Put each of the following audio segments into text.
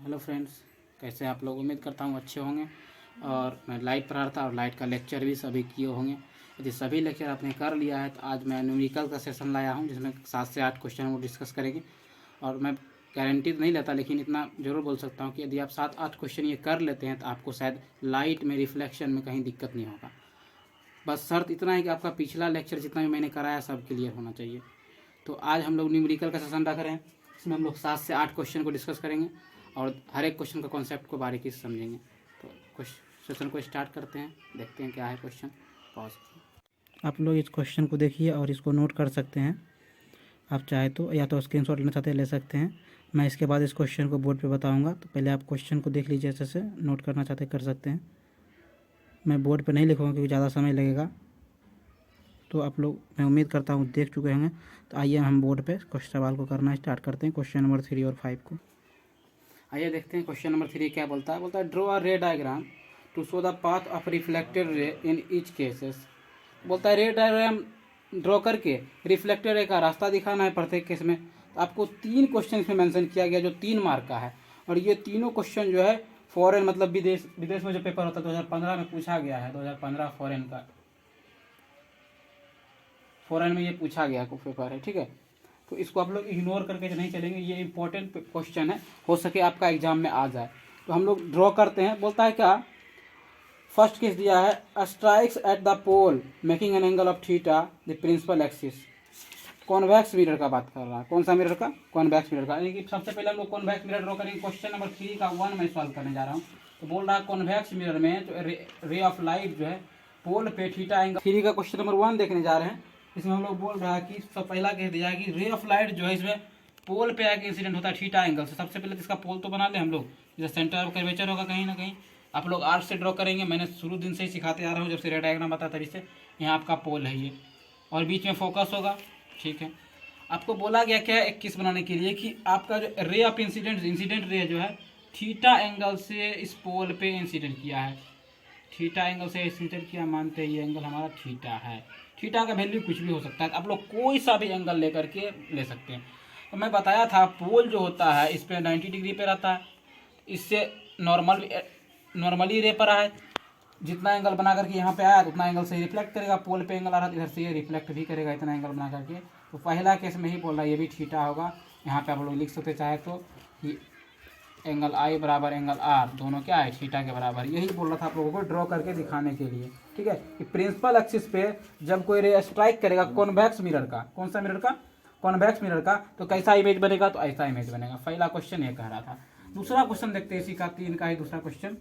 Hello friends, कैसे हैं आप लोग। उम्मीद करता हूँ अच्छे होंगे। और मैं लाइट पढ़ा रहा था और लाइट का लेक्चर भी सभी किए होंगे। यदि सभी लेक्चर आपने कर लिया है तो आज मैं न्यूमेरिकल का सेशन लाया हूँ जिसमें 7 से 8 क्वेश्चन वो डिस्कस करेंगे। और मैं गारंटी तो नहीं लेता, लेकिन इतना ज़रूर बोल सकता हूँ कि यदि आप 7-8 क्वेश्चन ये कर लेते हैं तो आपको शायद लाइट में रिफ्लेक्शन में कहीं दिक्कत नहीं होगा। बस शर्त इतना है कि आपका पिछला लेक्चर जितना भी मैंने कराया सब क्लियर होना चाहिए। तो आज हम लोग न्यूमेरिकल का सेशन रख रहे हैं। इसमें हम लोग 7 से 8 क्वेश्चन को डिस्कस करेंगे और हर एक क्वेश्चन का कॉन्सेप्ट को बारीकी से समझेंगे। तो कुछ सेशन को स्टार्ट करते हैं, देखते हैं क्या है क्वेश्चन। पॉज। आप लोग इस क्वेश्चन को देखिए और इसको नोट कर सकते हैं। आप चाहे तो या तो स्क्रीनशॉट लेना चाहते हैं ले सकते हैं। मैं इसके बाद इस क्वेश्चन को बोर्ड पे बताऊंगा, तो पहले आप क्वेश्चन को देख लीजिए अच्छे से। नोट करना चाहते कर सकते हैं। मैं बोर्ड पे नहीं लिखूँगा क्योंकि ज़्यादा समय लगेगा। तो आप लोग, मैं उम्मीद करता हूँ देख चुके होंगे। तो आइए हम बोर्ड पे कुछ सवाल को करना स्टार्ट करते हैं, क्वेश्चन नंबर 3 और 5 को। आइए देखते हैं क्वेश्चन नंबर 3 क्या बोलता है। बोलता है draw a ray diagram to show the path of reflected ray in each cases. बोलता है रे डायग्राम ड्रॉ करके रिफ्लेक्टेड रे का रास्ता दिखाना है प्रत्येक केस में। तो आपको 3 क्वेश्चन इसमें मेंशन किया गया जो 3 मार्क का है। और ये तीनों क्वेश्चन जो है फॉरेन, मतलब विदेश में जो पेपर होता है 2015 में पूछा गया है। 2015 फॉरेन में ये पूछा गया पेपर है, ठीक है। तो इसको आप लोग इग्नोर करके नहीं चलेंगे, ये इंपॉर्टेंट क्वेश्चन है, हो सके आपका एग्जाम में आ जाए। तो हम लोग ड्रॉ करते हैं। बोलता है क्या, फर्स्ट केस दिया है strikes at the pole making an angle of theta the principal axis. Convex mirror का बात कर रहा है। कौन सा मिरर का? कॉन्वेक्स मिरर का। यानी कि सबसे पहले हम लोग कॉन्वेक्स मिरर ड्रॉ करेंगे। क्वेश्चन नंबर 3 का 1 मैं सॉल्व करने जा रहा हूँ। तो बोल रहा है कॉन्वेक्स मिरर में जो रे ऑफ लाइट जो है पोल पे थीटा एंगल। 3 का क्वेश्चन नंबर 1 देखने जा रहे हैं। इसमें हम लोग बोल रहा है कि सब पहला कह दिया है कि रे ऑफ लाइट जो है इसमें पोल पे आके इंसिडेंट होता है थीटा एंगल से। सबसे पहले इसका पोल तो बना ले हम लोग। जैसे सेंटर ऑफ कर्वेचर होगा कहीं ना कहीं, आप लोग आर्ट से ड्रॉ करेंगे। मैंने शुरू दिन से ही सिखाते आ रहा हूँ, जब से रे डायग्राम बता तभी से। यहाँ आपका पोल है ये, और बीच में फोकस होगा, ठीक है। आपको बोला गया क्या है एक किस बनाने के लिए कि आपका जो रे ऑफ इंसिडेंट रे जो है थीटा एंगल से इस पोल पे इंसिडेंट किया है। थीटा एंगल से इंसिडेंट किया, मानते हैं ये एंगल हमारा थीटा है। थीटा का वैल्यू कुछ भी हो सकता है, आप लोग कोई सा भी एंगल लेकर के ले सकते हैं। तो मैं बताया था पोल जो होता है इस पर 90 डिग्री पे रहता है। इससे नॉर्मली रे पर आए, जितना एंगल बना करके यहाँ पे आया तो उतना एंगल से रिफ्लेक्ट करेगा। पोल पे एंगल आ रहा है इधर से ये रिफ्लेक्ट भी करेगा इतना एंगल बना करके। तो पहला केस में ही बोल रहा है ये भी थीटा होगा। यहाँ पे आप लोग लिख सकते चाहे तो कि एंगल आई बराबर एंगल आर, दोनों क्या है थीटा के बराबर। यही बोल रहा था आप लोगों को ड्रॉ करके दिखाने के लिए, ठीक है। कि प्रिंसिपल एक्सिस पे जब कोई रे स्ट्राइक करेगा कॉन्वेक्स मिरर का, कौन सा मिरर का? कॉन्वेक्स मिरर का, तो कैसा इमेज बनेगा? तो ऐसा इमेज बनेगा। पहला क्वेश्चन ये कह रहा था। दूसरा क्वेश्चन देखते हैं इसी का, 3 का ही दूसरा क्वेश्चन।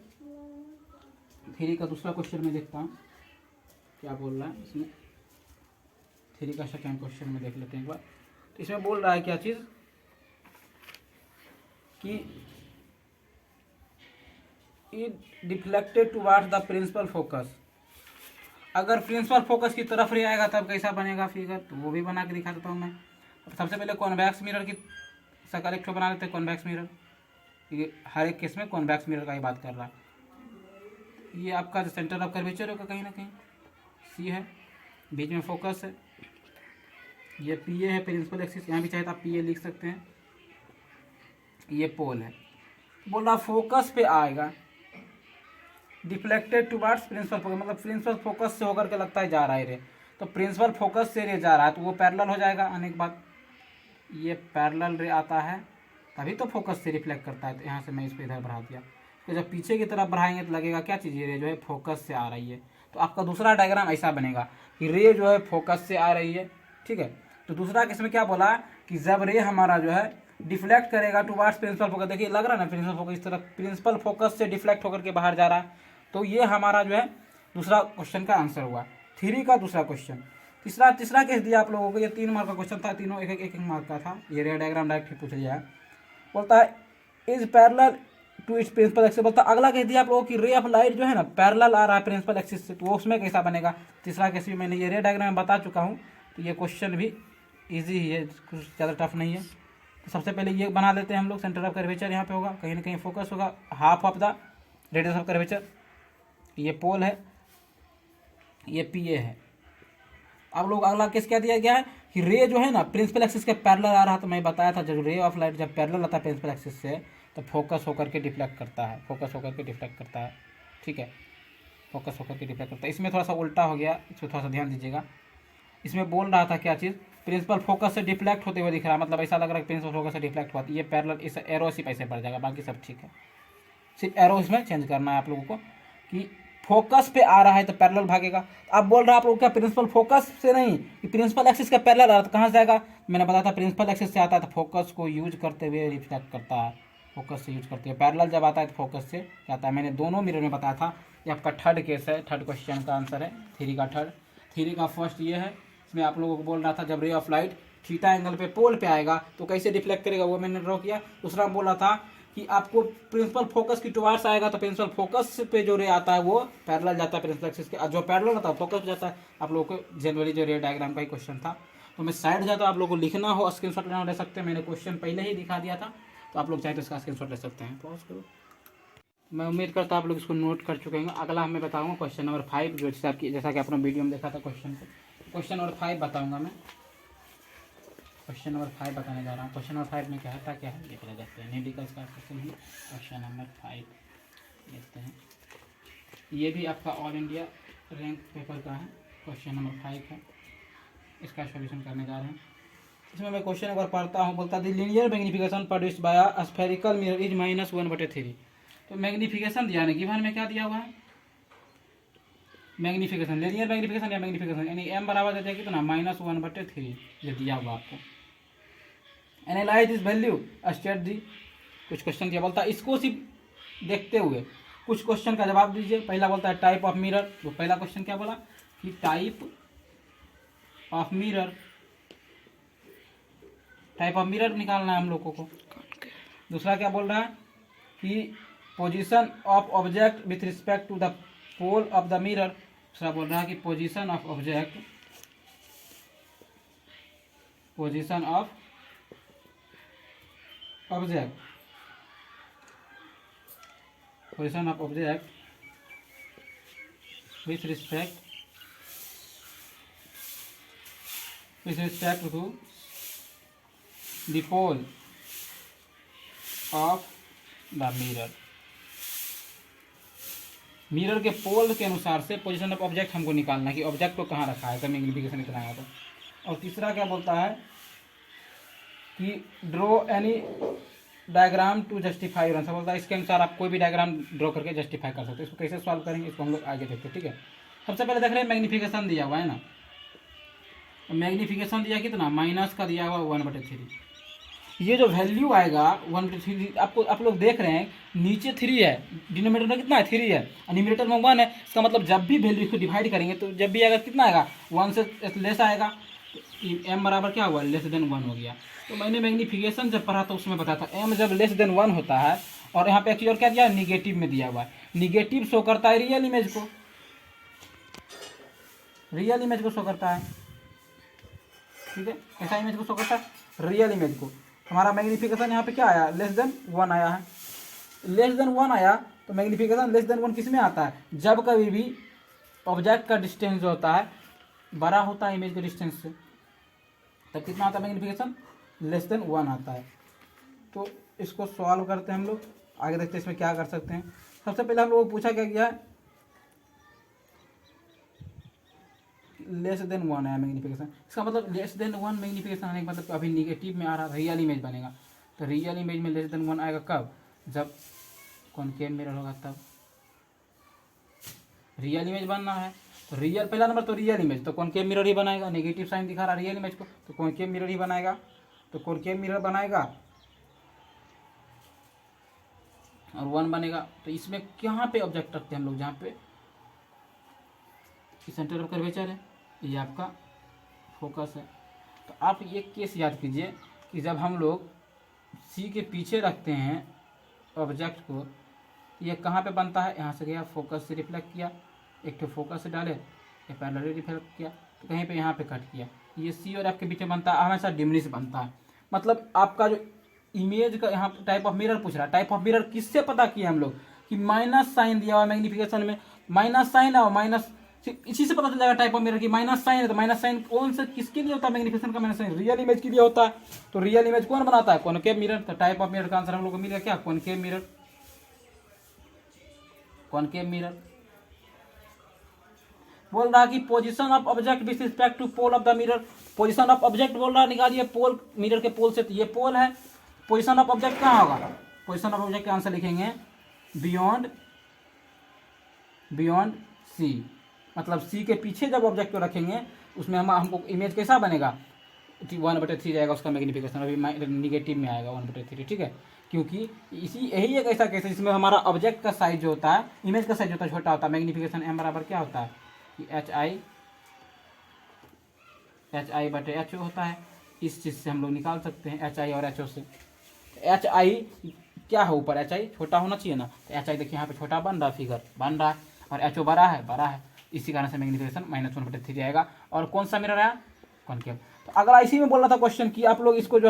3 का दूसरा क्वेश्चन में देखता हूँ क्या बोल रहा है इसमें। 3 का सेकेंड क्वेश्चन में देख लेते हैं एक बार। तो इसमें बोल रहा है क्या चीज़ कि it deflected towards the principal focus. अगर प्रिंसिपल फोकस की तरफ रे आएगा तब कैसा बनेगा फिगर, तो वो भी बना के दिखा देता हूँ मैं। सबसे पहले कॉन्वेक्स मिरर की शकल एक बना लेते हैं। कॉन्वेक्स मिरर, ये हर एक केस में कॉन्वेक्स मिरर का ही बात कर रहा है। ये आपका जो सेंटर ऑफ कर्वेचर होगा कहीं ना कहीं सी है, बीच में फोकस है, ये पी ए है प्रिंसिपल एक्सिस। यहाँ भी चाहे तो आप पी ए लिख सकते हैं। ये पोल है। बोल रहा फोकस पे आएगा, डिफ्लेक्टेड टुवार्ड्स प्रिंसिपल फोकस, मतलब प्रिंसिपल फोकस से होकर के लगता है जा रहा है रे। तो प्रिंसिपल फोकस से रे जा रहा है तो वो पैरेलल हो जाएगा। आने के बाद ये पैरेलल रे आता है तभी तो फोकस से रिफ्लेक्ट करता है। तो यहाँ से मैं इस पर इधर बढ़ा दिया। तो जब पीछे की तरफ बढ़ाएंगे तो लगेगा क्या चीज़, ये रे जो है फोकस से आ रही है। तो आपका दूसरा डायग्राम ऐसा बनेगा कि रे जो है फोकस से आ रही है, ठीक है। तो दूसरा किसमें क्या बोला कि जब रे हमारा जो है डिफ्लेक्ट करेगा टुवार्ड्स प्रिंसिपल फोकस, देखिए लग रहा है ना प्रिंसिपल फोकस इस तरफ, प्रिंसिपल फोकस से डिफ्लेक्ट होकर के बाहर जा रहा है। तो ये हमारा जो है दूसरा क्वेश्चन का आंसर हुआ। 3 का दूसरा क्वेश्चन। तीसरा केस दिया आप लोगों को, ये 3 मार्क का क्वेश्चन था, तीनों एक मार्क का था। ये रे डायग्राम डायरेक्ट पूछ लिया है। बोलता है is parallel to its principal axis. बोलता अगला केस दिया आप लोगों की रे ऑफ लाइट जो है ना पैरेलल आ रहा है प्रिंसिपल एक्सिस से, तो वो उसमें कैसा बनेगा। तीसरा केस भी मैंने ये रे डायग्राम में बता चुका हूँ। तो ये क्वेश्चन भी ईजी ही है, कुछ ज़्यादा टफ नहीं है। तो सबसे पहले ये बना लेते हैं हम लोग। सेंटर ऑफ कर्वेचर यहाँ पे होगा, कहीं ना कहीं फोकस होगा, half of the radius of curvature. ये पोल है, ये पी ए है। अब लोग अगला केस क्या दिया गया है कि रे जो है ना प्रिंसिपल एक्सिस के पैरेलल आ रहा है। तो मैं बताया था जब रे ऑफ लाइट जब पैरेलल आता है प्रिंसिपल एक्सिस से तो फोकस होकर के डिफ्लेक्ट करता है, फोकस होकर के डिफ्लेक्ट करता है, ठीक है, फोकस होकर के डिफ्लेक्ट करता है। इसमें थोड़ा सा उल्टा हो गया, इसमें थोड़ा सा ध्यान दीजिएगा। इसमें बोल रहा था क्या चीज़, प्रिंसिपल फोकस से डिफ्लेक्ट होते हुए दिख रहा है, मतलब ऐसा लग रहा है प्रिंसिपल फोकस से डिफ्लेक्ट हुआ, ये पैरेलल इस एरो सिर्फ ऐसे बढ़ जाएगा, बाकी सब ठीक है। सिर्फ एरो इसमें चेंज करना है आप लोगों को कि फोकस पे आ रहा है तो पैरेलल भागेगा। अब बोल रहा है आप लोग क्या प्रिंसिपल फोकस से नहीं, कि प्रिंसिपल एक्सिस का पैरेलल आ रहा है तो कहाँ से आएगा, मैंने बताया था प्रिंसिपल एक्सिस से आता है तो फोकस को यूज करते हुए रिफ्लेक्ट करता है, फोकस से यूज करते हुए। पैरेलल जब आता है तो फोकस से जाता है। मैंने दोनों मिरर में बताया था। ये आपका थर्ड केस है, थर्ड क्वेश्चन का आंसर है, थ्री का थर्ड। थ्री का फर्स्ट ये है, इसमें आप लोगों को बोल रहा था जब ray of light theta angle पे पोल पे आएगा तो कैसे डिफ्लेक्ट करेगा, वो मैंने ड्रॉ किया। दूसरा बोला था कि आपको प्रिंसिपल फोकस की टुवार्ड्स आएगा तो प्रिंसिपल फोकस पे जो रे आता है वो पैरेलल जाता है प्रिंसिपल एक्सिस के, जो पैरेलल होता है फोकस पे जाता है। आप लोगों को जनरली जो रे डायग्राम का ही क्वेश्चन था, तो मैं साइड जाता हूँ, आप लोगों को लिखना हो स्क्रीनशॉट लेना ले सकते हैं। मैंने क्वेश्चन पहले ही दिखा दिया था, तो आप लोग चाहे तो इसका स्क्रीनशॉट ले सकते हैं। पॉज करो। मैं उम्मीद करता हूँ आप लोग इसको नोट कर चुके हैं। अगला मैं बताऊँगा क्वेश्चन नंबर 5, जो जैसा कि आपने वीडियो में देखा था क्वेश्चन को। क्वेश्चन नंबर 5 बताऊँगा मैं, क्वेश्चन नंबर 5 बताने जा रहा हूँ। क्वेश्चन नंबर 5 में क्या है, क्या है देखा जाते हैं, मेडिकल का क्वेश्चन ही। क्वेश्चन नंबर 5 देखते हैं। ये भी आपका ऑल इंडिया रैंक पेपर का है, क्वेश्चन नंबर 5 है, इसका सॉल्यूशन करने जा रहे हैं। इसमें मैं क्वेश्चन अगर पढ़ता हूँ, बोलता है linear magnification produced by a spherical mirror is -1/3। तो मैग्निफिकेशन दिया है, गिवन में क्या दिया हुआ है, मैग्निफिकेशन, लीनियर मैग्निफिकेशन या मैग्निफिकेशन, यानी m बराबर दे दिया कितना, -1/3 ये दिया हुआ आपको। एनालाइज दिस वैल्यू स्टेट दी, कुछ क्वेश्चन दिया, बोलता है इसको सिर्फ देखते हुए कुछ क्वेश्चन का जवाब दीजिए। पहला बोलता है टाइप ऑफ मिरर, तो पहला क्वेश्चन क्या बोला कि type of mirror, type of mirror निकालना है हम लोगों को। दूसरा क्या बोल रहा है कि position of object with respect to the pole of the mirror. दूसरा बोल रहा है कि position of object, position of object, position of object with respect to the pole of the mirror. Mirror के पोल के अनुसार से पोजीशन ऑफ ऑब्जेक्ट हमको निकालना है कि ऑब्जेक्ट को कहाँ रखा है, तो मैग्निफिकेशन इतना आया था। और तीसरा क्या बोलता है कि draw any diagram to justify your answer, बोलता है इसके अनुसार आप कोई भी डायग्राम ड्रॉ करके जस्टिफाई कर सकते हैं। इसको कैसे सॉल्व करेंगे, इसको हम लोग आगे देखते हैं, ठीक है। सबसे पहले देख रहे हैं मैग्निफिकेशन दिया हुआ है ना, मैग्निफिकेशन दिया कितना, माइनस का दिया हुआ 1/3। ये जो वैल्यू आएगा 1/3, आपको आप लोग देख रहे हैं नीचे 3 है, डिनोमिनेटर में कितना है 3 है, और न्यूमरेटर में 1 है। इसका मतलब जब भी वैल्यू को डिवाइड करेंगे तो जब भी आएगा कितना आएगा, 1 से लेस आएगा। तो m बराबर क्या हुआ, <1 हो गया। तो मैंने मैग्निफिकेशन जब पढ़ा तो उसमें बताया था m जब <1 होता है, और यहाँ पे एक चीज़ और क्या दिया, निगेटिव में दिया हुआ है। निगेटिव शो करता है रियल इमेज को, रियल इमेज को शो करता है, ठीक है। कैसा इमेज को शो करता है, रियल इमेज को। हमारा मैग्निफिकेशन यहाँ पे क्या आया, <1 आया है। <1 आया तो मैग्निफिकेशन <1 किस में आता है, जब कभी भी ऑब्जेक्ट का डिस्टेंस जो होता है बड़ा होता है इमेज के डिस्टेंस से, तब कितना आता है मैग्निफिकेशन, <1 आता है। तो इसको सॉल्व करते हैं हम लोग, आगे देखते हैं इसमें क्या कर सकते हैं। सबसे पहले हम लोगों को पूछा क्या गया है, <1 है मैग्निफिकेशन। इसका मतलब <1 मैग्निफिकेशन आने का मतलब अभी निगेटिव में आ रहा है, रियल इमेज बनेगा। तो रियल इमेज में <1 आएगा कब, जब कॉनकेव मिरर होगा तब रियल इमेज बनना है। तो रियल पहला नंबर तो रियल इमेज, तो कॉनकेव मिरर ही बनाएगा। नेगेटिव साइन दिखा रहा है रियल इमेज को, तो कॉनकेव मिरर ही बनाएगा। तो कॉनकेव मिरर बनाएगा और 1 बनेगा। तो इसमें कहाँ पे ऑब्जेक्ट रखते हैं हम लोग, जहाँ पे सेंटर ऑफ कर्वेचर है, ये आपका फोकस है। तो आप ये केस याद कीजिए कि जब हम लोग सी के पीछे रखते हैं ऑब्जेक्ट को, ये कहाँ पे बनता है, यहाँ से गया फोकस से रिफ्लेक्ट किया, एक तो फोकस से डाले, ये पैरेलली रिफ्लेक्ट किया, तो कहीं पे यहाँ पे कट किया। ये सी और एफ के बीच में बनता है, हमेशा डिमिनिश बनता है। मतलब आपका जो इमेज का यहाँ टाइप ऑफ मिरर पूछ रहा है, टाइप ऑफ मिरर किससे पता किया हम लोग कि माइनस साइन दिया हुआ मैग्निफिकेशन में, माइनस साइन और माइनस इसी से पता चल जाएगा टाइप ऑफ मिरर की। माइनस साइन है तो माइनस साइन कौन सा किसके लिए होता है, मैग्नीफिकेशन का माइनस साइन रियल इमेज के लिए होता है। तो रियल इमेज कौन बनाता है, कॉनकेव मिरर। तो टाइप ऑफ मिरर का आंसर हम लोग को मिल गया क्या, कॉनकेव मिरर, कॉनकेव मिरर। बोल रहा कि position of object with respect to pole of the mirror, position of object बोल रहा निकालिए पोल, मिरर के पोल से, तो ये पोल है। पोजीशन ऑफ ऑब्जेक्ट कहाँ होगा, पोजीशन ऑफ ऑब्जेक्ट का आंसर लिखेंगे बियॉन्ड, बियॉन्ड सी, मतलब सी के पीछे जब ऑब्जेक्ट को रखेंगे उसमें हमको इमेज कैसा बनेगा, 1/3 जाएगा उसका मैग्नीफिकेशन, अभी निगेटिव में आएगा 1/3, ठीक है। क्योंकि इसी यही एक ऐसा केस है जिसमें हमारा ऑब्जेक्ट का साइज जो होता है, इमेज का साइज होता है छोटा होता है, मैग्नीफिकेशन एम बराबर क्या होता है कि HI/HO होता है। इस चीज़ से हम लोग निकाल सकते हैं HI और HO से। HI क्या है, ऊपर HI छोटा होना चाहिए ना, तो HI देखिए यहाँ पे छोटा बन रहा है, फिगर बन रहा है, और HO बड़ा है, बड़ा है, इसी कारण से मैग्नीफिकेशन -1/3 आएगा। और कौन सा मिरर है, कॉनकेव। तो अगला इसी में बोल रहा था क्वेश्चन कि आप लोग इसको जो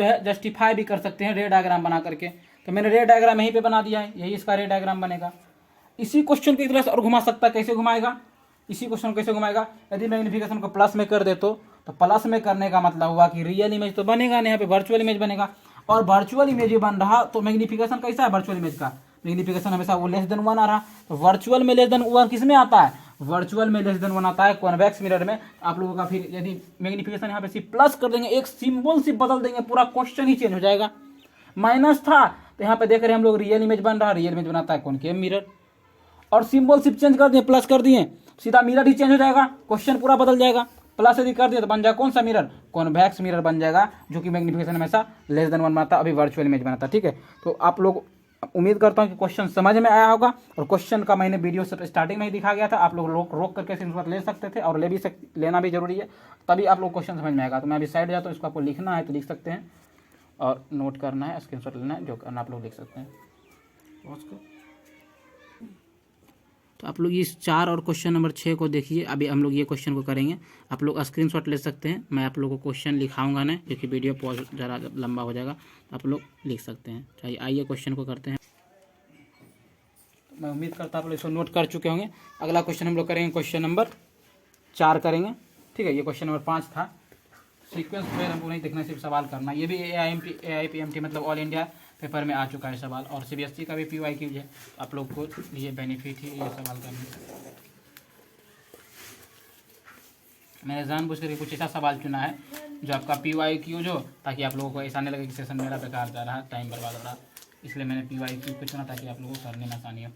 है जस्टिफाई भी कर सकते हैं रे डायग्राम बना करके। तो मैंने रे डायग्राम यहीं पे बना दिया है, यही इसका रे डायग्राम बनेगा। इसी क्वेश्चन को एक तरह से और घुमा सकता है, कैसे घुमाएगा, इसी क्वेश्चन को कैसे घुमाएगा, यदि मैग्नीफिकेशन को प्लस में कर दे तो प्लस में करने का मतलब हुआ कि रियल इमेज तो बनेगा नहीं, यहाँ पे वर्चुअल इमेज बनेगा। और वर्चुअल इमेज ही बन रहा तो मैग्नीफिकेशन कैसा है, वर्चुअल इमेज का मैग्नीफिकेशन हमेशा वो <1 आ रहा। तो वर्चुअल में <1 किस में आता है, वर्चुअल में <1 आता है कॉन्वेक्स मिरर में। आप लोगों का फिर यदि मैग्नीफिकेशन यहाँ पे सिर्फ प्लस कर देंगे, एक सिंबल सिर्फ बदल देंगे, पूरा क्वेश्चन ही चेंज हो जाएगा। माइनस था तो यहाँ पे देख रहे हैं हम लोग रियल इमेज बन रहा, रियल इमेज बनाता है कॉनकेव मिरर, और सिंबल सिर्फ चेंज कर दिए, प्लस कर दिए, सीधा मिरर ही चेंज हो जाएगा, क्वेश्चन पूरा बदल जाएगा। प्लस यदि कर दिया तो बन जाएगा कौन सा मिरर, कॉन्वेक्स मिरर बन जाएगा, जो कि मैग्नीफिकेशन हमेशा <1 बनाता, अभी वर्चुअल इमेज बनाता, ठीक है। तो आप लोग उम्मीद करता हूँ कि क्वेश्चन समझ में आया होगा, और क्वेश्चन का मैंने वीडियो से स्टार्टिंग में ही दिखा गया था, आप लोग रोक करके स्क्रीनशॉट ले सकते थे, और लेना भी जरूरी है, तभी आप लोग क्वेश्चन समझ में आएगा। तो मैं अभी साइड जाता हूँ, इसको आपको लिखना है तो लिख सकते हैं, और नोट करना है, स्क्रीनशॉट लेना है, जो करना आप लोग लिख सकते हैं। तो आप लोग इस 4 और क्वेश्चन नंबर 6 को देखिए, अभी हम लोग ये क्वेश्चन को करेंगे, आप लोग स्क्रीनशॉट ले सकते हैं, मैं आप लोगों को क्वेश्चन लिखाऊंगा नहीं, क्योंकि वीडियो पॉज ज़रा लंबा हो जाएगा, तो आप लोग लिख सकते हैं। चाहिए आइए क्वेश्चन को करते हैं। तो मैं उम्मीद करता हूँ आप लोग इसको नोट कर चुके होंगे। अगला क्वेश्चन हम लोग करेंगे, क्वेश्चन नंबर 4 करेंगे, ठीक है। ये क्वेश्चन नंबर 5 था, सीक्वेंस फिर हमको नहीं देखना, सिर्फ सवाल करना। ये भी AIPMT मतलब ऑल इंडिया पेपर में आ चुका है सवाल, और CBSE का भी PYQ है, आप लोग को ये बेनिफिट ही ये सवाल करने। मैंने जानबूझ करके कुछ ऐसा सवाल चुना है जो आपका PYQ जो, ताकि आप लोगों को ऐसा नहीं लगे कि सेशन मेरा बेकार जा रहा है, टाइम बर्बाद हो रहा, इसलिए मैंने PYQ को चुना ताकि आप लोगों को करने में आसानी हो।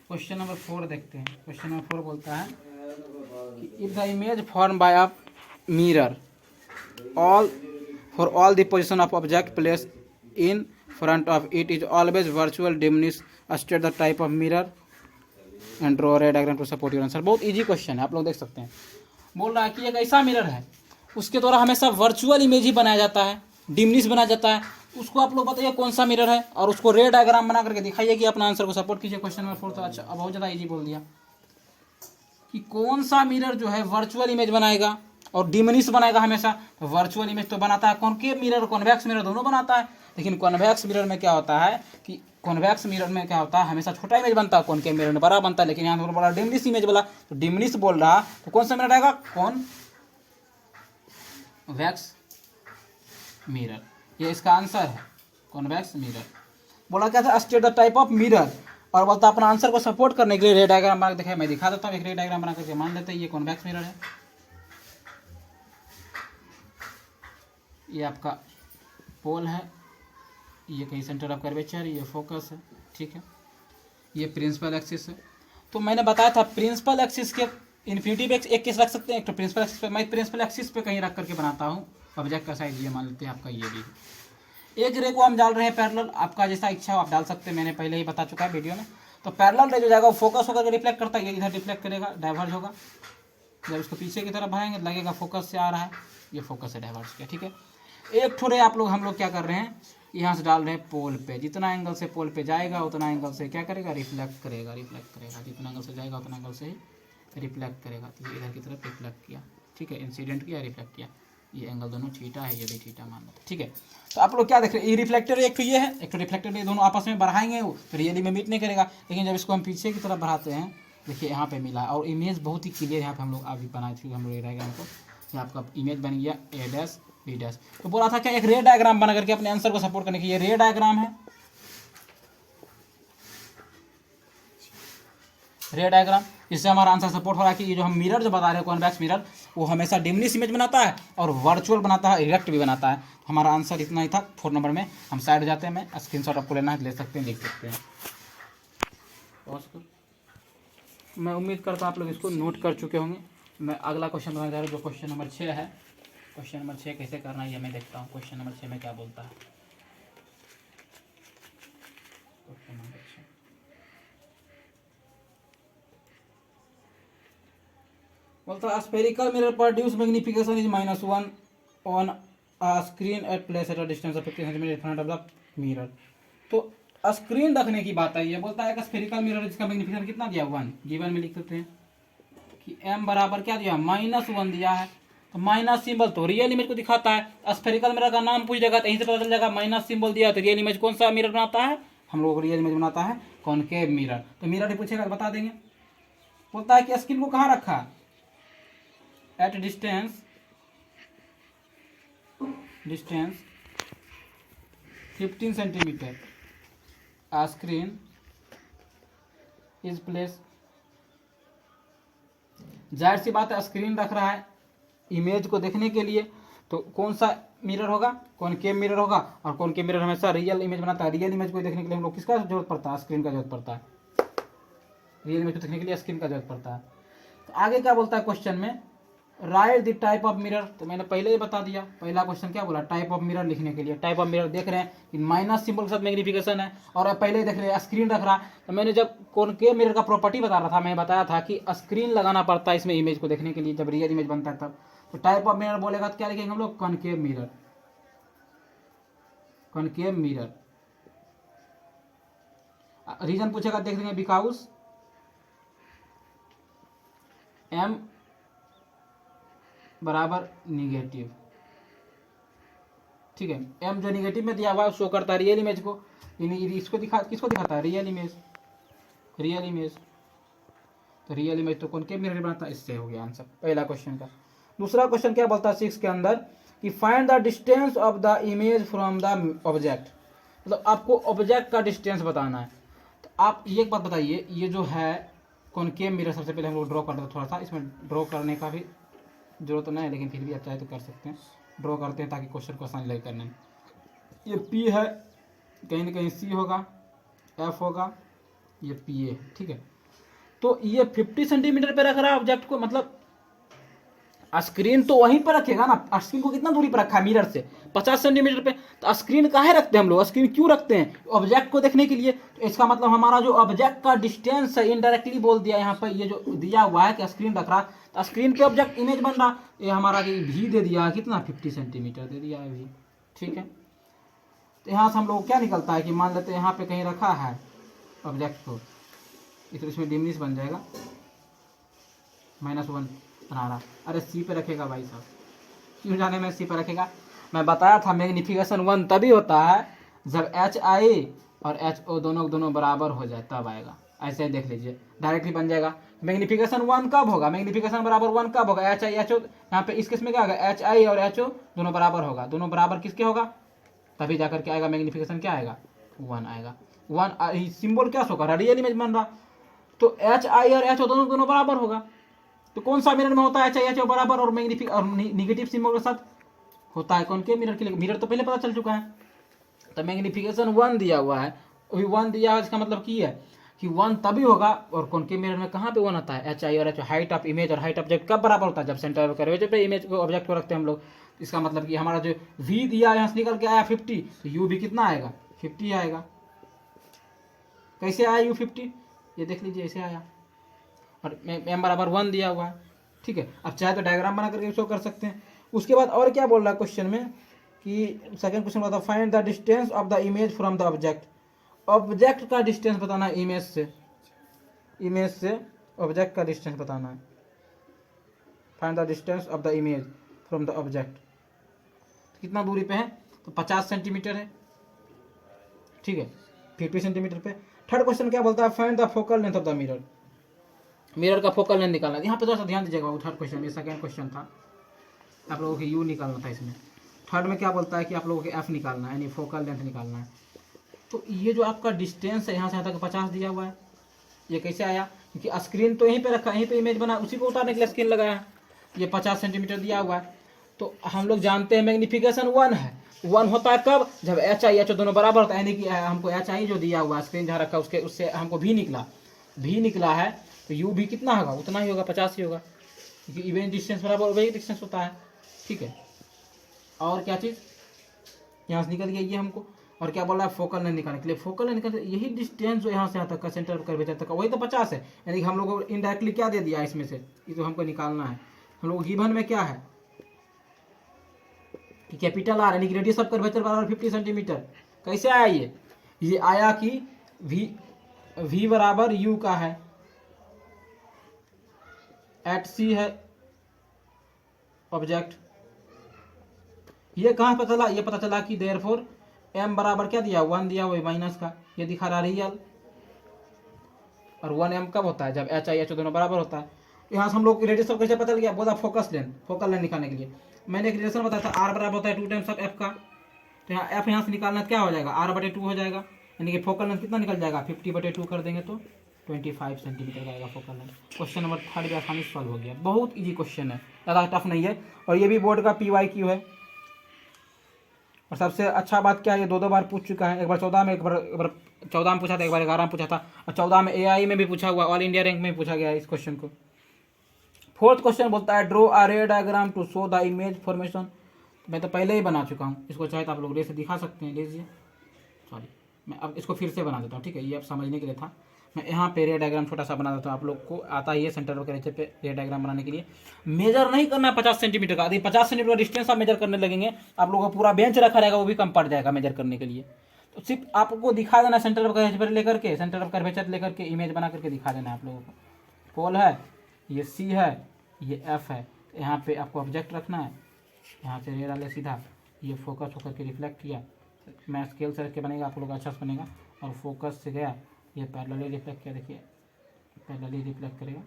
क्वेश्चन नंबर 4 देखते हैं। क्वेश्चन नंबर 4 बोलता है कि if the image form by a mirror for all the position of object placed in front of it is always virtual diminish, state the type of mirror and draw a diagram to support your answer। बहुत easy question है, आप लोग देख सकते हैं। बोल रहा है कि एक ऐसा मिरर है, उसके द्वारा हमेशा वर्चुअल इमेज ही बनाया जाता है, डिमिनिश बनाया जाता है। उसको आप लोग बताइए कौन सा मिरर है, और उसको रे डायग्राम बना करके दिखाइए कि अपना आंसर को सपोर्ट कीजिए। क्वेश्चन नंबर 4 तो अच्छा, बहुत ज़्यादा इजी बोल दिया कि कौन सा मिरर जो है वर्चुअल इमेज बनाएगा और डिमिनिश बनाएगा हमेशा। तो वर्चुअल इमेज तो बनाता है कॉनकेव मिरर, कॉन्वेक्स मिरर दोनों बनाता है, लेकिन कॉन्वेक्स मिरर में क्या होता है कि कॉन्वेक्स मिरर में क्या होता है, हमेशा छोटा इमेज बनता है, कॉनकेव मिरर में बड़ा बनता है, लेकिन यहाँ पर बड़ा डिमिनिश इमेज बोला, तो डिमिनिश बोल रहा, तो कौन सा मिरर आएगा, कॉन्वेक्स मिरर, ये इसका आंसर है, कॉन्वेक्स मिरर। बोला क्या था, state the type of mirror, और बोलता अपना आंसर को सपोर्ट करने के लिए रे डायग्राम बना दिखाया, मैं दिखा देता हूँ। एक रे डायग्राम बना करके मान लेते हैं ये कॉन्वेक्स मिरर है, ये आपका पोल है, ये कहीं सेंटर ऑफ कर्वेचर, ये फोकस है, ठीक है, ये प्रिंसिपल एक्सिस है। तो मैंने बताया था प्रिंसिपल एक्सिस के इन्फिनिटी पे एक केस रख सकते हैं, एक तो प्रिंसिपल एक्सिस पे, मैं प्रिंसिपल एक्सिस पे कहीं रख करके बनाता हूँ ऑब्जेक्ट का साइज, ये मान लेते हैं आपका ये भी। एक रे को हम डाल रहे हैं पैरेलल, आपका जैसा इच्छा हो आप डाल सकते हैं, मैंने पहले ही बता चुका है वीडियो में। तो पैरेलल रे जो जाएगा वो फोकस होकर रिफ्लेक्ट करता है, ये इधर रिफ्लेक्ट करेगा, डाइवर्ज होगा, जब इसको पीछे की तरफ बढ़ाएंगे लगेगा फोकस से आ रहा है, ये फोकस से डाइवर्ज किया, ठीक है। एक ठोरे आप लोग हम लोग क्या कर रहे हैं, यहाँ से डाल रहे हैं पोल पे, जितना एंगल से पोल पे जाएगा उतना एंगल से क्या करेगा, रिफ्लेक्ट करेगा, जितना एंगल से जाएगा उतना एंगल से रिफ्लेक्ट करेगा। तो इधर की तरफ रिफ्लेक्ट किया, ठीक है, इंसिडेंट किया, रिफ्लेक्ट किया। ये एंगल दोनों थीटा है, ये भी थीटा मान लेते हैं, ठीक है। तो आप लोग क्या देख रहे हैं, ये रिफ्लेक्टर एक तो ये है, एक तो रिफ्लेक्टर में, दोनों आपस में बढ़ाएंगे वो तो रियली में मीट नहीं करेगा, लेकिन जब इसको हम पीछे की तरफ बढ़ाते हैं, देखिए यहाँ पे मिला और इमेज बहुत ही क्लियर यहाँ पे हम लोग अभी बनाए थे, हम लोग डायग्राम को, ये आपका इमेज बन गया ए डैश बी डैश। तो बोला था क्या एक रे डायग्राम बना करके अपने आंसर को सपोर्ट करने के, ये रे डायग्राम है, रे डायग्राम, इससे हमारा आंसर सपोर्ट हो रहा है कि ये जो हम मिरर जो बता रहे हैं कॉन्वेक्स मिरर, वो हमेशा डिमनिश इमेज बनाता है और वर्चुअल बनाता है, इरेक्ट भी बनाता है। हमारा आंसर इतना ही था 4 नंबर में। हम साइड जाते हैं, मैं स्क्रीनशॉट आपको लेना है ले सकते हैं, देख सकते हैं। मैं उम्मीद करता हूँ आप लोग इसको नोट कर चुके होंगे। मैं अगला क्वेश्चन बनाने जा रहा हूँ, जो क्वेश्चन नंबर 6 है। क्वेश्चन नंबर 6 कैसे करना है ये मैं देखता हूँ, क्वेश्चन नंबर 6 में क्या बोलता है। क्वेश्चन नंबर 6 बोलता spherical mirror produce magnification is -1 on a screen at place at a distance of 50 centimetre in front of the mirror. तो स्क्रीन रखने की बात है, ये बोलता है कि स्फेरिकल मिरर जिसका मैग्निफिकेशन कितना दिया 1, गिवन में लिख देते हैं कि m बराबर क्या दिया -1 दिया है, तो माइनस सिंबल तो रियल इमेज को दिखाता है। स्फेरिकल मिरर का नाम पूछ जाएगा तो यहीं से पता चल जाएगा, माइनस सिंबल दिया तो रियल इमेज कौन सा मिरर बनाता है, हम लोग रियल इमेज बनाता है कॉनकेव मिरर। तो मिरर ही पूछेगा तो बता देंगे। बोलता है कि स्क्रीन को कहाँ रखा, at distance 15 centimetre a screen is place. जाहिर सी बात है स्क्रीन रख रहा है इमेज को देखने के लिए, तो कौन सा मिरर होगा, कॉनकेव मिरर होगा, और कॉनकेव मिरर हमेशा रियल इमेज बनाता है। रियल इमेज को देखने के लिए हम लोग किसका जरूरत पड़ता है, स्क्रीन का जरूरत पड़ता है। रियल इमेज को देखने के लिए स्क्रीन का जरूरत पड़ता है। तो आगे क्या बोलता है क्वेश्चन में, right the type of mirror. तो मैंने पहले ही बता दिया, पहला क्वेश्चन क्या बोला, टाइप ऑफ मिरर लिखने के लिए। टाइप ऑफ मिरर देख रहे हैं कि माइनस सिंबल के साथ मैग्निफिकेशन है, और अब पहले ही देख रहे हैं स्क्रीन रख रहा। तो मैंने जब कॉनकेव मिरर का प्रॉपर्टी बता रहा था, मैं बताया था कि स्क्रीन लगाना पड़ता है इसमें इमेज को देखने के लिए, जब रियल इमेज बनता है तब। तो टाइप ऑफ मिरर बोलेगा तो क्या लिखेंगे हम लोग, concave mirror. Concave mirror reason पूछेगा देख देंगे, बिकॉज m बराबर निगेटिव, ठीक है। m जो निगेटिव में दिया हुआ है शो करता है रियल इमेज को, इसको किसको दिखाता है, रियल इमेज। रियल इमेज तो रियल इमेज तो कौन के मिरर बनाता है, इससे हो गया आंसर पहला क्वेश्चन का। दूसरा क्वेश्चन क्या बोलता है 6 के अंदर कि find the distance of the image from the object. मतलब आपको ऑब्जेक्ट का डिस्टेंस बताना है। तो आप ये एक बात बताइए, ये जो है कॉनकेव मिरर, सबसे पहले हम लोग ड्रॉ करते हैं। थोड़ा सा इसमें ड्रॉ करने का भी जरूरत नहीं है, लेकिन फिर भी आप चाहे तो कर सकते हैं। ड्रॉ करते हैं ताकि क्वेश्चन को आसानी लगे करने में। ये P है, कहीं ना कहीं C होगा, F होगा, ये PA है, ठीक है। तो ये 50 सेंटीमीटर पे रख रहा है ऑब्जेक्ट को, मतलब स्क्रीन तो वहीं पर रखेगा ना। स्क्रीन को कितना दूरी पर रखा है मिरर से, 50 सेंटीमीटर पे। तो स्क्रीन काहे रखते हैं हम लोग, स्क्रीन क्यों रखते हैं, ऑब्जेक्ट को देखने के लिए। तो इसका मतलब हमारा जो ऑब्जेक्ट का डिस्टेंस है, इनडायरेक्टली बोल दिया यहाँ पर, ये जो दिया हुआ है कि स्क्रीन रख रहा, तो स्क्रीन पे ऑब्जेक्ट इमेज बन रहा, ये हमारा भी दे दिया कितना 50 सेंटीमीटर दे दिया है भी, ठीक है। तो यहाँ से हम लोग क्या निकलता है कि मान लेते हैं यहाँ पे कहीं रखा है ऑब्जेक्ट को, तो इसमें डिमनिश बन जाएगा, -1 बना रहा। अरे C पे रखेगा भाई साहब, क्यों जाने में C पे रखेगा। मैं बताया था मैग्निफिकेशन 1 तभी होता है जब HI और HO दोनों बराबर हो जाए, तब आएगा। ऐसे ही देख लीजिए, डायरेक्टली बन जाएगा। मैग्निफिकेशन 1 कब होगा, मैग्निफिकेशन बराबर 1 कब होगा, HI HO। यहाँ पे इस केस में क्या होगा, HI और HO दोनों बराबर होगा। दोनों बराबर किसके होगा, तभी जाकर के आएगा मैग्निफिकेशन क्या आएगा, 1 आएगा। 1 सिंबल क्या शो कर रहा है, रियल इमेज बन रहा। तो HI और HO दोनों बराबर होगा। तो कौन सा मिरर में होता है HI HO बराबर और निगेटिव सिंबल के साथ होता है कॉनकेव मिरर के लिए। मिरर तो पहले पता चल चुका है। तो मैग्निफिकेशन 1 दिया हुआ है, वही 1 दिया हुआ, इसका मतलब की है कि 1 तभी होगा। और कॉनकेव मिरर में कहाँ पे 1 आता है, HI और HO। हाइट ऑफ इमेज और हाइट ऑब्जेक्ट कब बराबर होता है, जब सेंटर कर्वेचर पे इमेज को ऑब्जेक्ट को रखते हैं हम लोग। इसका मतलब कि हमारा जो V दिया यहाँ से निकल के आया 50, तो U भी कितना आएगा, 50 आएगा। कैसे आया U 50, ये देख लीजिए, ऐसे आया। और m बराबर 1 दिया हुआ है, ठीक है। अब चाहे तो डायग्राम बना करके शो कर सकते हैं। उसके बाद और क्या बोल रहा है क्वेश्चन में कि सेकंड क्वेश्चन बताओ, find the distance of the image from the object. Object का डिस्टेंस बताना है इमेज से ऑब्जेक्ट का डिस्टेंस बताना है। Find the distance of the image from the object. कितना दूरी पे है, तो 50 सेंटीमीटर है, ठीक है, 50 सेंटीमीटर पे। थर्ड क्वेश्चन क्या बोलता है, find the focal length of the mirror, mirror का फोकल लेंथ निकालना है। यहाँ पे थोड़ा सा ध्यान दीजिएगा, थर्ड क्वेश्चन में, सेकंड क्वेश्चन था, आप लोगों को यू निकालना था इसमें। थर्ड में क्या बोलता है कि आप लोगों को एफ निकालना है, यानी फोकल लेंथ निकालना है। तो ये जो आपका डिस्टेंस है यहाँ से यहाँ तक 50 दिया हुआ है, ये कैसे आया, क्योंकि स्क्रीन तो यहीं पे रखा, यहीं पे इमेज बना, उसी को उतारने के लिए स्क्रीन लगाया है। ये 50 सेंटीमीटर दिया हुआ है, तो हम लोग जानते हैं मैग्निफिकेशन 1 है। 1 होता है कब, जब एच आई एच दोनों बराबर होता है, यानी कि हमको एच आई जो दिया हुआ है स्क्रीन जहाँ रखा उसके उससे हमको भी निकला है, तो यू भी कितना होगा, उतना ही होगा, 50 ही होगा, क्योंकि इवेंट डिस्टेंस बराबर वही डिस्टेंस होता है, ठीक है। और क्या चीज़ यहाँ से निकल गया ये हमको, और क्या बोल रहा है, फोकल लेंथ निकालने के लिए। फोकल लेंथ निकालने यही डिस्टेंस जो यहाँ से यहाँ तक का सेंटर कर्वेचर तक का, वही तो 50 है, यानी कि हम लोग को इनडायरेक्टली क्या दे दिया इसमें से, ये तो हमको निकालना है। हम लोग गिवन में क्या है कि कैपिटल आर यानी कि रेडियस ऑफ कर्वेचर बराबर 50 सेंटीमीटर। कैसे आया ये आया कि v बराबर u का है, एट सी है ऑब्जेक्ट। ये कहाँ पता चला, ये पता चला कि देयरफॉर m बराबर क्या दिया, 1 दिया हुआ माइनस का, ये दिखा रहा रियल। और 1m कब होता है, जब एच आई एच दोनों बराबर होता है। यहाँ से हम लोग रेडियस ऑफ कैसे पता लग गया, बोला फोकस लेंथ, फोकल लेंथ निकालने के लिए मैंने एक रिलेशन बताया था, r बराबर होता है 2 टाइम्स ऑफ f का। तो यहाँ f यहाँ से निकालना क्या हो जाएगा, r/2 हो जाएगा, यानी कि फोकल लेंथ कितना निकल जाएगा, 50/2 कर देंगे तो 25 सेंटीमीटर का आएगा फोकल लेंथ। क्वेश्चन नंबर 3 भी आसानी से सॉल्व हो गया, बहुत इजी क्वेश्चन है, ज़्यादा टफ नहीं है, और ये भी बोर्ड का PYQ है। और सबसे अच्छा बात क्या है, ये 2 बार पूछ चुका है, एक बार 14 में, एक बार 14 में पूछा था, एक बार 11 में पूछा था, और 14 में AI में भी पूछा हुआ, ऑल इंडिया रैंक में पूछा गया है इस क्वेश्चन को। फोर्थ क्वेश्चन बोलता है draw a ray diagram to show the image formation. मैं तो पहले ही बना चुका हूँ, इसको चाहे तो आप लोग रे से दिखा सकते हैं, लीजिए, सॉरी मैं अब इसको फिर से बना देता हूँ, ठीक है, ये अब समझने के लिए था। मैं यहाँ पे रे डायग्राम छोटा सा बना देता हूँ, आप लोग को आता ही है सेंटर वगैरह पे रे डायग्राम बनाने के लिए। मेजर नहीं करना है 50 सेंटीमीटर का, यदि 50 सेंटीमीटर डिस्टेंस आप मेजर करने लगेंगे, आप लोगों को पूरा बेंच रखा रहेगा, वो भी कम पड़ जाएगा मेजर करने के लिए। तो सिर्फ आपको दिखा देना सेंटर ऑफ कर्वेचर लेकर के, सेंटर ऑफ कर्वेचर लेकर के इमेज बना करके दिखा देना है आप लोगों को। पोल है, ये सी है, ये एफ है, यहाँ पे आपको ऑब्जेक्ट रखना है, यहाँ से रे डाले सीधा, ये फोकस होकर के रिफ्लेक्ट किया, मैं स्केल से रख के बनेगा, आप लोग अच्छा से बनेगा। और फोकस से गया, ये पैरेलली रिफ्लेक्ट किया, देखिए पैरेलली रिफ्लेक्ट करेगा,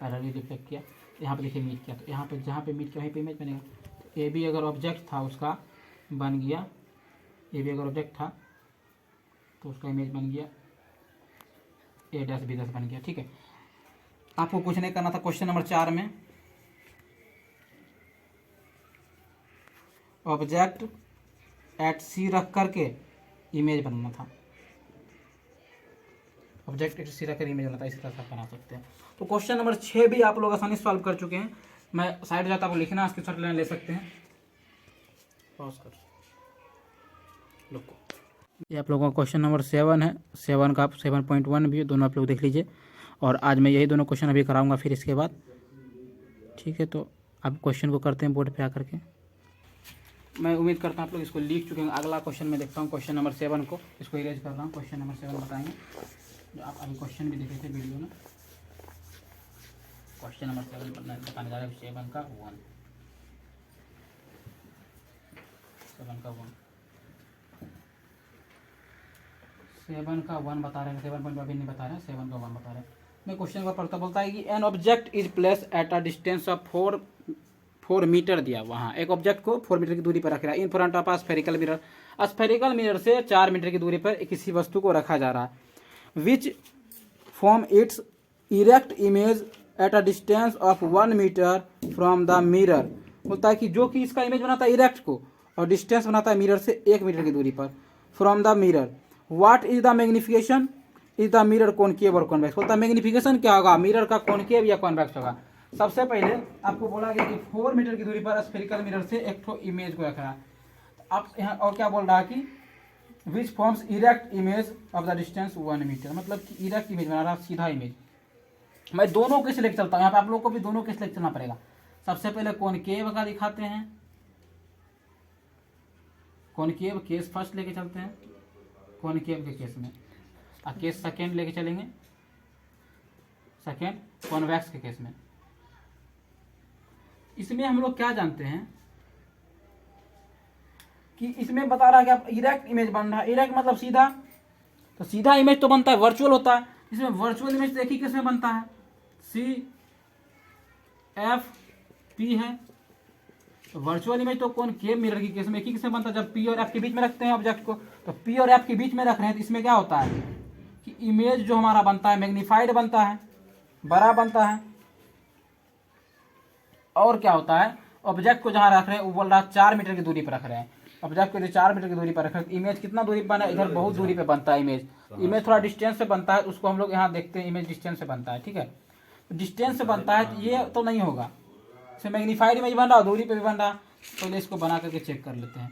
पैरेलली रिफ्लेक्ट किया, यहाँ पे देखिए मीट किया, तो यहाँ पे जहाँ पे मीट किया वहीं पे इमेज बनेगा। तो ये भी अगर ऑब्जेक्ट था उसका बन गया, ये भी अगर ऑब्जेक्ट था तो उसका इमेज बन गया, A', B' बन गया, ठीक है। आपको कुछ नहीं करना था, क्वेश्चन नंबर 4 में ऑब्जेक्ट एट सी रख करके इमेज बनाना था, ऑब्जेक्ट एट सी रख कर इमेज बनाना था, इसी तरह से बना सकते हैं। तो क्वेश्चन नंबर 6 भी आप लोग आसानी से सॉल्व कर चुके हैं। मैं साइड जाता आपको लिखना, इसके शॉर्ट ले सकते हैं, पॉज कर लोग। ये आप लोगों का क्वेश्चन नंबर 7 है, 7 का 7.1 भी, दोनों आप लोग देख लीजिए। और आज मैं यही दोनों क्वेश्चन अभी कराऊंगा फिर इसके बाद, ठीक है। तो आप क्वेश्चन को करते हैं बोर्ड पे आकर के, मैं उम्मीद करता हूँ आप लोग इसको लिख चुके हैं। अगला क्वेश्चन में देखता हूँ, क्वेश्चन नंबर 7 को, इसको इरेज कर रहा हूँ, क्वेश्चन नंबर 7 बताएंगे, जो आप अभी क्वेश्चन भी देखे थे वीडियो में। क्वेश्चन नंबर 7 बताने जा रहे हैं, 7 का 1 बता रहे हैं, 7 पॉइंट अभी नहीं बता रहे हैं, 7 का 1 बता रहे हैं। मैं क्वेश्चन को पढ़ता, बोलता है कि an object is place at a distance of 4 metre दिया, वहाँ एक ऑब्जेक्ट को 4 मीटर की दूरी पर रख रहा है, in front of spherical mirror, spherical mirror से 4 मीटर की दूरी पर किसी वस्तु को रखा जा रहा है, which form its erect image at a distance of 1 metre from the mirror. बोलता है कि जो कि इसका इमेज बनाता है इरेक्ट को, और डिस्टेंस बनाता है मिरर से 1 मीटर की दूरी पर, from the mirror. What is the magnification is the mirror concave और कॉन्वेक्स। बोलता है मैग्निफिकेशन क्या होगा, मिरर का कॉनकेव या कॉन्वेक्स होगा। सबसे पहले आपको बोला गया कि 4 मीटर की दूरी पर स्फेरिकल मिरर से एक ठो इमेज को रख रहा है। आप यहाँ और क्या बोल रहा है कि which forms erect image of the distance 1 metre, मतलब कि इरेक्ट इमेज बना रहा है, सीधा इमेज। मैं दोनों के सिलेक्ट चलता हूँ, यहाँ पे आप लोगों को भी दोनों के सिलेक्ट चलना पड़ेगा। सबसे पहले कॉनकेव का दिखाते हैं, कॉनकेव केस फर्स्ट लेके चलते हैं, कॉनकेव के केस में, और केस सेकेंड लेके चलेंगे, सेकेंड कॉन्वेक्स के केस में। इसमें हम लोग क्या जानते हैं कि इसमें बता रहा है कि आप इरेक्ट इमेज बन रहा है। इरेक्ट मतलब सीधा, तो सीधा इमेज तो बनता है, वर्चुअल होता है। इसमें वर्चुअल इमेज देखिए किसमें बनता है, CFP है। तो वर्चुअल इमेज तो कौन केव मिरर की केस में एक ही किसमें बनता है, जब P और F के बीच में रखते हैं ऑब्जेक्ट को, तो P और F के बीच में रख रहे हैं, तो इसमें क्या होता है कि इमेज जो हमारा बनता है मैग्नीफाइड बनता है, बड़ा बनता है। और क्या होता है, ऑब्जेक्ट को जहां रख रहे हैं वो बोल रहा है 4 मीटर की दूरी पर रख रहे हैं। ऑब्जेक्ट को जो 4 मीटर की दूरी पर रख रहे हैं, इमेज कितना दूरी पर बना है, इधर बहुत दूरी पे बनता है इमेज। इमेज थोड़ा डिस्टेंस से बनता है, उसको हम लोग यहाँ देखते हैं, इमेज डिस्टेंस से बनता है, ठीक है। डिस्टेंस से बनता है तो ये तो नहीं होगा, इसे मैग्नीफाइड इमेज बन रहा है, दूरी पे भी बन रहा है। पहले इसको बना करके चेक कर लेते हैं,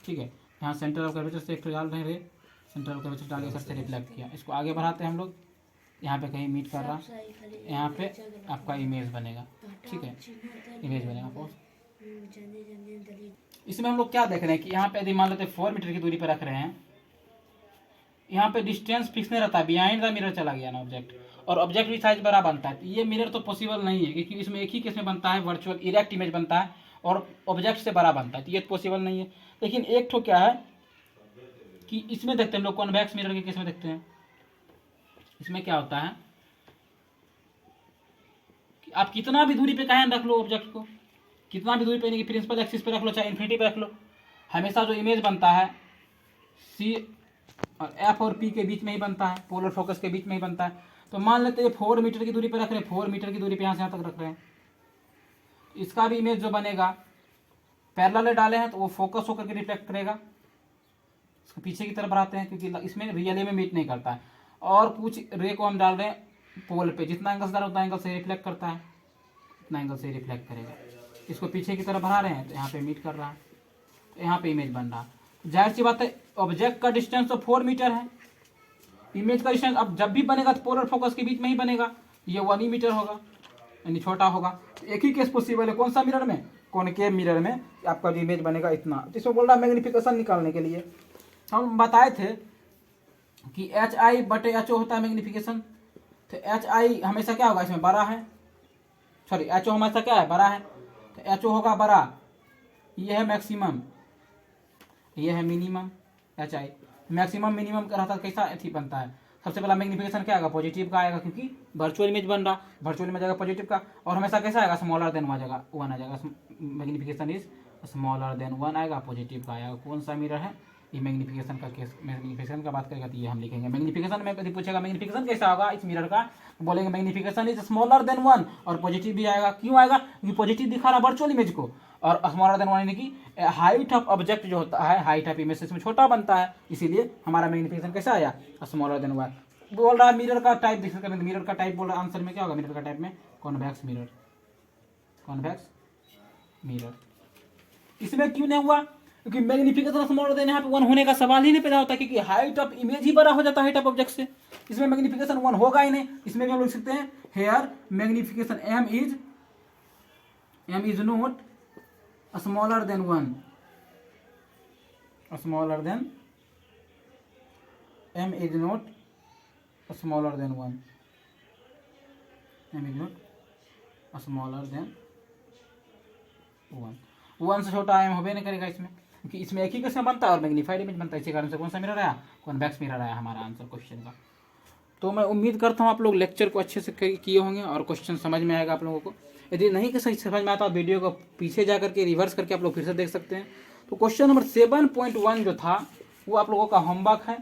ठीक है। यहाँ सेंटर ऑफ कर्वेचर से एक डाल रहे हैं, सेंटर ऑफ कर्वेचर डाल के सर से रिफ्लेक्ट किया। इसको आगे बढ़ाते हैं हम लोग, यहाँ पे कहीं मीट कर रहा, यहाँ पे आपका इमेज बनेगा, ठीक है, इमेज बनेगा। इसमें हम लोग क्या देख रहे हैं कि यहाँ पे यदि मान लेते 4 मीटर की दूरी पर रख रहे हैं, यहाँ पे डिस्टेंस फिक्स नहीं रहता, बिहाइंड द मिरर चला गया ना ऑब्जेक्ट, और ऑब्जेक्ट भी साइज बड़ा बनता है। तो ये मिरर तो पॉसिबल नहीं है, क्योंकि इसमें एक ही केस में बनता है, वर्चुअल इरेक्ट इमेज बनता है और ऑब्जेक्ट से बड़ा बनता है, तो ये पॉसिबल नहीं है। लेकिन एक ठो क्या है कि इसमें देखते हैं हम लोग, कॉन्वेक्स मिरर के केस में देखते हैं। इसमें क्या होता है कि आप कितना भी दूरी पे कायम रख लो ऑब्जेक्ट को, कितना भी दूरी पे, यानी कि प्रिंसिपल एक्सिस पे रख लो चाहे इन्फिनिटी पे रख लो, हमेशा जो इमेज बनता है C और F और P के बीच में ही बनता है, पोलर फोकस के बीच में ही बनता है। तो मान लेते हैं 4 मीटर की दूरी पे रख रहे हैं, 4 मीटर की दूरी पे यहाँ से यहाँ तक रख रहे हैं, इसका भी इमेज जो बनेगा पैरेलल डाले हैं तो वो फोकस होकर के रिफ्लेक्ट करेगा। इसको पीछे की तरफ बढ़ाते हैं क्योंकि इसमें रियली में मीट नहीं करता है। और कुछ रे को हम डाल रहे हैं पोल पे, जितना एंगल से डाल उतना एंगल से रिफ्लेक्ट करता है, उतना एंगल से रिफ्लेक्ट करेगा। इसको पीछे की तरफ बढ़ा रहे हैं तो यहाँ पे मीट कर रहा है, तो यहाँ पे इमेज बन रहा है। जाहिर सी बात है ऑब्जेक्ट का डिस्टेंस तो 4 मीटर है, इमेज का डिस्टेंस अब जब भी बनेगा तो पोलर फोकस के बीच में ही बनेगा, ये 1 ही मीटर होगा, यानी छोटा होगा। एक ही केस पॉसिबल है, कौन सा मिरर में, कॉनकेव मिरर में आपका जो इमेज बनेगा इतना। तो इसमें बोल रहा है मैग्निफिकेशन निकालने के लिए हम बताए थे कि HI/HO होता है मैग्निफिकेशन। तो HI हमेशा क्या होगा, इसमें बड़ा है, सॉरी HO हमेशा क्या है, बड़ा है, तो HO होगा बड़ा, ये है मैक्सिमम, ये है मिनिमम। HI मैक्सिमम मिनिमम का रहता है, कैसा अथी बनता है, सबसे पहला मैग्निफिकेशन क्या आएगा, पॉजिटिव का आएगा, क्योंकि वर्चुअल इमेज बन रहा, वर्चुअल इमेज आएगा पॉजिटिव का। और हमेशा कैसा आएगा, स्मॉलर देन 1 आ जाएगा, मैग्निफिकेशन इज स्मॉलर देन 1 आएगा, पॉजिटिव का आएगा। कौन सा मिरर है, ये मैग्निफिकेशन का केस, मैग्निफिकेशन का बात करेगा तो ये हम लिखेंगे। मैग्निफिकेशन में कभी पूछेगा मैग्निफिकेशन कैसा होगा इस मिरर का, तो बोलेंगे मैग्निफिकेशन इज स्मॉलर देन 1, और पॉजिटिव भी आएगा। क्यों आएगा, क्योंकि पॉजिटिव दिखा रहा वर्चुअल इमेज को, और स्मॉलर देन 1 यानी कि हाइट ऑफ ऑब्जेक्ट जो होता है, हाइट ऑफ इमेज इसमें छोटा बनता है, इसीलिए हमारा मैग्निफिकेशन कैसा आया, स्मॉलर देन 1। बोल रहा है मिरर का टाइप देख सकते हैं, मिरर का टाइप बोल रहा है, आंसर में क्या होगा, मिरर का टाइप में कॉन्वेक्स मिरर, कॉन्वेक्स मिरर। इसमें क्यों नहीं हुआ, क्योंकि मैग्निफिकेशन स्मॉलर देन यहाँ पे 1 होने का सवाल ही नहीं पैदा होता, क्योंकि हाइट ऑफ इमेज ही बड़ा हो जाता है हाइट ऑफ ऑब्जेक्ट से, इसमें मैग्निफिकेशन 1 होगा ही नहीं। इसमें भी हम लोग सकते हैं here magnification M is not smaller than 1, smaller than M is not smaller than 1, M is not smaller than 1 से छोटा M होबे नहीं करेगा इसमें, क्योंकि इसमें एक ही केस में बनता है और मैग्नीफाइड इमेज बनता है। इसी कारण से कौन सा मिरर आया, कॉन्वेक्स मिरर आया हमारा आंसर क्वेश्चन का। तो मैं उम्मीद करता हूँ आप लोग लेक्चर को अच्छे से किए होंगे और क्वेश्चन समझ में आएगा आप लोगों को। यदि नहीं कि सही समझ में आता है, वीडियो को पीछे जा करके रिवर्स करके आप लोग फिर से देख सकते हैं। तो क्वेश्चन नंबर 7.1 जो था वो आप लोगों का होमवर्क है,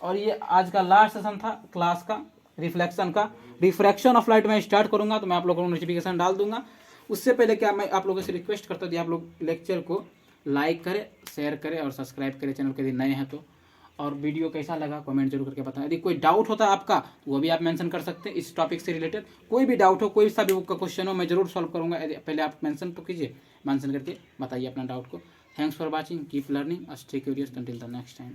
और ये आज का लास्ट सेशन था क्लास का, रिफ्लेक्शन का। रिफ्रैक्शन ऑफ लाइट मैं स्टार्ट करूँगा तो मैं आप लोगों को नोटिफिकेशन डाल दूंगा। उससे पहले क्या मैं आप लोगों से रिक्वेस्ट करता हूँ कि आप लोग लेक्चर को लाइक करें, शेयर करें और सब्सक्राइब करें चैनल के, यदि नए हैं तो। और वीडियो कैसा लगा कमेंट जरूर करके बताएं। यदि कोई डाउट होता है आपका तो वो भी आप मेंशन कर सकते हैं, इस टॉपिक से रिलेटेड कोई भी डाउट हो, कोई सा भी का क्वेश्चन हो, मैं जरूर सॉल्व करूँगा। पहले आप मेंशन तो कीजिए, मेंशन करके बताइए अपना डाउट को। Thanks for watching, keep learning, stay curious, until the next time.